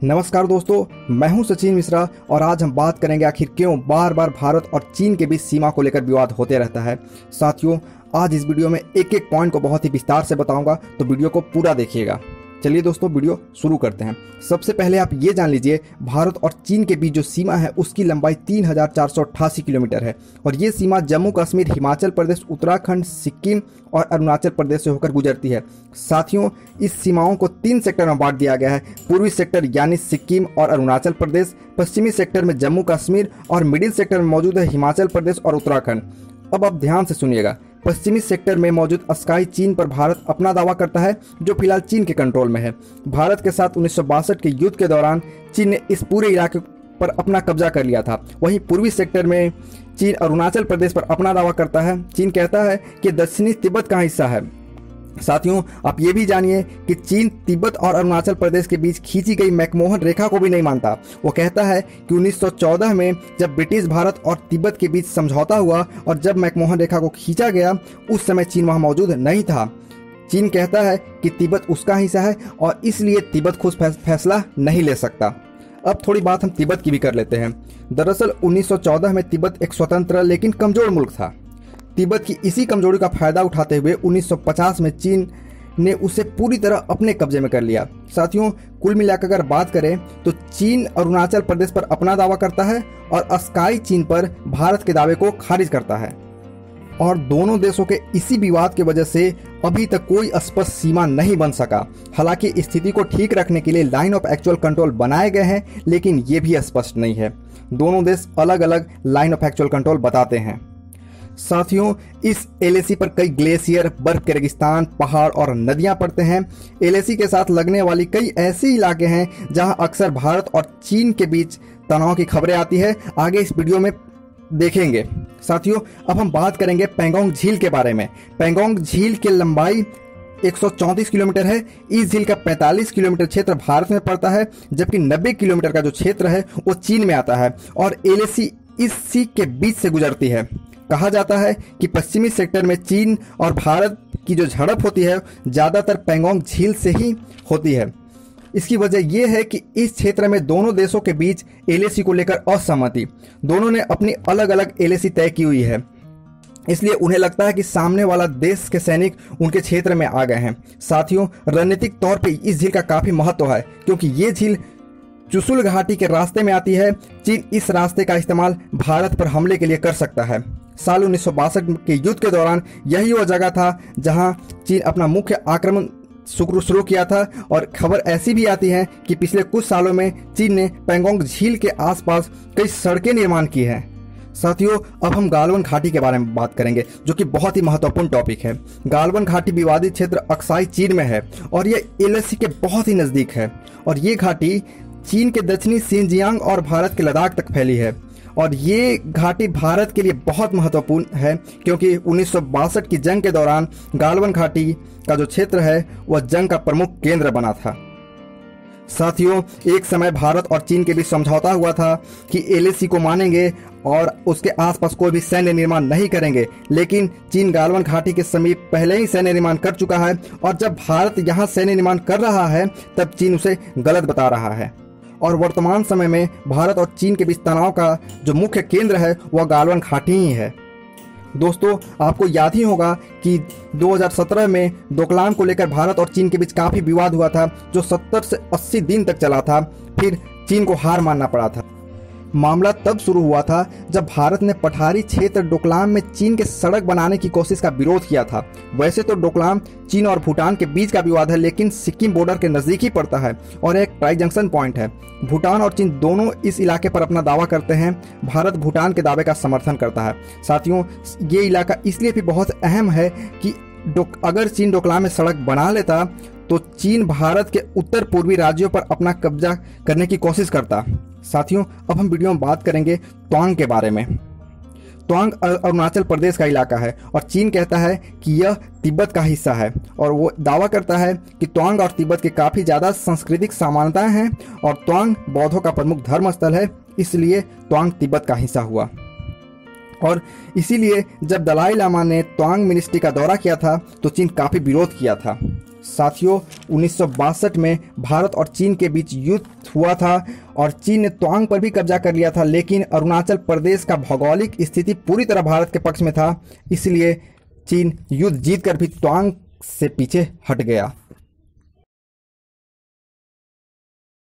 नमस्कार दोस्तों, मैं हूं सचिन मिश्रा और आज हम बात करेंगे आखिर क्यों बार बार भारत और चीन के बीच सीमा को लेकर विवाद होते रहता है। साथियों, आज इस वीडियो में एक एक पॉइंट को बहुत ही विस्तार से बताऊंगा, तो वीडियो को पूरा देखिएगा। चलिए दोस्तों, वीडियो शुरू करते हैं। सबसे पहले आप ये जान लीजिए, भारत और चीन के बीच जो सीमा है उसकी लंबाई 3488 किलोमीटर है और ये सीमा जम्मू कश्मीर, हिमाचल प्रदेश, उत्तराखंड, सिक्किम और अरुणाचल प्रदेश से होकर गुजरती है। साथियों, इस सीमाओं को 3 सेक्टर में बांट दिया गया है। पूर्वी सेक्टर यानी सिक्किम और अरुणाचल प्रदेश, पश्चिमी सेक्टर में जम्मू कश्मीर और मिडिल सेक्टर में मौजूद है हिमाचल प्रदेश और उत्तराखंड। अब आप ध्यान से सुनिएगा। पश्चिमी सेक्टर में मौजूद अस्काई चीन पर भारत अपना दावा करता है, जो फिलहाल चीन के कंट्रोल में है। भारत के साथ 1962 के युद्ध के दौरान चीन ने इस पूरे इलाके पर अपना कब्जा कर लिया था। वहीं पूर्वी सेक्टर में चीन अरुणाचल प्रदेश पर अपना दावा करता है। चीन कहता है कि दक्षिणी तिब्बत का हिस्सा है। साथियों, आप ये भी जानिए कि चीन तिब्बत और अरुणाचल प्रदेश के बीच खींची गई मैकमोहन रेखा को भी नहीं मानता। वो कहता है कि 1914 में जब ब्रिटिश भारत और तिब्बत के बीच समझौता हुआ और जब मैकमोहन रेखा को खींचा गया, उस समय चीन वहां मौजूद नहीं था। चीन कहता है कि तिब्बत उसका हिस्सा है और इसलिए तिब्बत खुद फैसला नहीं ले सकता। अब थोड़ी बात हम तिब्बत की भी कर लेते हैं। दरअसल 1914 में तिब्बत एक स्वतंत्र लेकिन कमजोर मुल्क था। तिब्बत की इसी कमजोरी का फायदा उठाते हुए 1950 में चीन ने उसे पूरी तरह अपने कब्जे में कर लिया। साथियों, कुल मिलाकर अगर बात करें तो चीन अरुणाचल प्रदेश पर अपना दावा करता है और अस्काई चीन पर भारत के दावे को खारिज करता है। और दोनों देशों के इसी विवाद की वजह से अभी तक कोई स्पष्ट सीमा नहीं बन सका। हालांकि स्थिति को ठीक रखने के लिए लाइन ऑफ एक्चुअल कंट्रोल बनाए गए हैं, लेकिन ये भी स्पष्ट नहीं है। दोनों देश अलग अलग लाइन ऑफ एक्चुअल कंट्रोल बताते हैं। साथियों, इस एलएसी पर कई ग्लेशियर, बर्फ के रेगिस्तान, पहाड़ और नदियां पड़ते हैं। एलएसी के साथ लगने वाली कई ऐसे इलाके हैं जहां अक्सर भारत और चीन के बीच तनाव की खबरें आती है। आगे इस वीडियो में देखेंगे। साथियों, अब हम बात करेंगे पेंगोंग झील के बारे में। पेंगोंग झील की लंबाई 134 किलोमीटर है। इस झील का 45 किलोमीटर क्षेत्र भारत में पड़ता है, जबकि 90 किलोमीटर का जो क्षेत्र है वो चीन में आता है और एलएसी इसी के बीच से गुजरती है। कहा जाता है कि पश्चिमी सेक्टर में चीन और भारत की जो झड़प होती है ज़्यादातर पेंगोंग झील से ही होती है। इसकी वजह यह है कि इस क्षेत्र में दोनों देशों के बीच एलएसी को लेकर असहमति, दोनों ने अपनी अलग अलग एलएसी तय की हुई है। इसलिए उन्हें लगता है कि सामने वाला देश के सैनिक उनके क्षेत्र में आ गए हैं। साथियों, रणनीतिक तौर पर इस झील का काफ़ी महत्व है, क्योंकि ये झील चुशुल घाटी के रास्ते में आती है। चीन इस रास्ते का इस्तेमाल भारत पर हमले के लिए कर सकता है। साल 1962 के युद्ध के दौरान यही वो जगह था जहां चीन अपना मुख्य आक्रमण शुरू किया था और खबर ऐसी भी आती है कि पिछले कुछ सालों में चीन ने पेंगोंग झील के आसपास कई सड़कें निर्माण की हैं। साथियों, अब हम गालवन घाटी के बारे में बात करेंगे, जो कि बहुत ही महत्वपूर्ण टॉपिक है। गालवन घाटी विवादित क्षेत्र अक्साई चीन में है और ये एलएसी के बहुत ही नज़दीक है और ये घाटी चीन के दक्षिणी शिनजियांग और भारत के लद्दाख तक फैली है। और ये घाटी भारत के लिए बहुत महत्वपूर्ण है, क्योंकि 1962 की जंग के दौरान गालवन घाटी का जो क्षेत्र है वह जंग का प्रमुख केंद्र बना था। साथियों, एक समय भारत और चीन के बीच समझौता हुआ था कि एलएसी को मानेंगे और उसके आसपास कोई भी सैन्य निर्माण नहीं करेंगे, लेकिन चीन गालवन घाटी के समीप पहले ही सैन्य निर्माण कर चुका है और जब भारत यहाँ सैन्य निर्माण कर रहा है तब चीन उसे गलत बता रहा है। और वर्तमान समय में भारत और चीन के बीच तनाव का जो मुख्य केंद्र है वह गालवन घाटी ही है। दोस्तों, आपको याद ही होगा कि 2017 में डोकलाम को लेकर भारत और चीन के बीच काफ़ी विवाद हुआ था, जो 70 से 80 दिन तक चला था। फिर चीन को हार मानना पड़ा था। मामला तब शुरू हुआ था जब भारत ने पठारी क्षेत्र डोकलाम में चीन के सड़क बनाने की कोशिश का विरोध किया था। वैसे तो डोकलाम चीन और भूटान के बीच का विवाद है, लेकिन सिक्किम बॉर्डर के नज़दीक ही पड़ता है और एक ट्राई जंक्शन पॉइंट है। भूटान और चीन दोनों इस इलाके पर अपना दावा करते हैं। भारत भूटान के दावे का समर्थन करता है। साथियों, ये इलाका इसलिए भी बहुत अहम है कि अगर चीन डोकलाम में सड़क बना लेता तो चीन भारत के उत्तर पूर्वी राज्यों पर अपना कब्जा करने की कोशिश करता। साथियों, अब हम वीडियो में बात करेंगे तवांग के बारे में। तवांग अरुणाचल प्रदेश का इलाका है और चीन कहता है कि यह तिब्बत का हिस्सा है और वो दावा करता है कि तवांग और तिब्बत के काफ़ी ज़्यादा सांस्कृतिक समानताएं हैं और तवांग बौद्धों का प्रमुख धर्म स्थल है, इसलिए तवांग तिब्बत का हिस्सा हुआ। और इसीलिए जब दलाई लामा ने तवांग मिनिस्ट्री का दौरा किया था तो चीन काफ़ी विरोध किया था। साथियों 1962 में भारत और चीन के बीच युद्ध हुआ था और चीन ने तवांग पर भी कब्जा कर लिया था, लेकिन अरुणाचल प्रदेश का भौगोलिक स्थिति पूरी तरह भारत के पक्ष में था, इसलिए चीन युद्ध जीतकर भी तवांग से पीछे हट गया।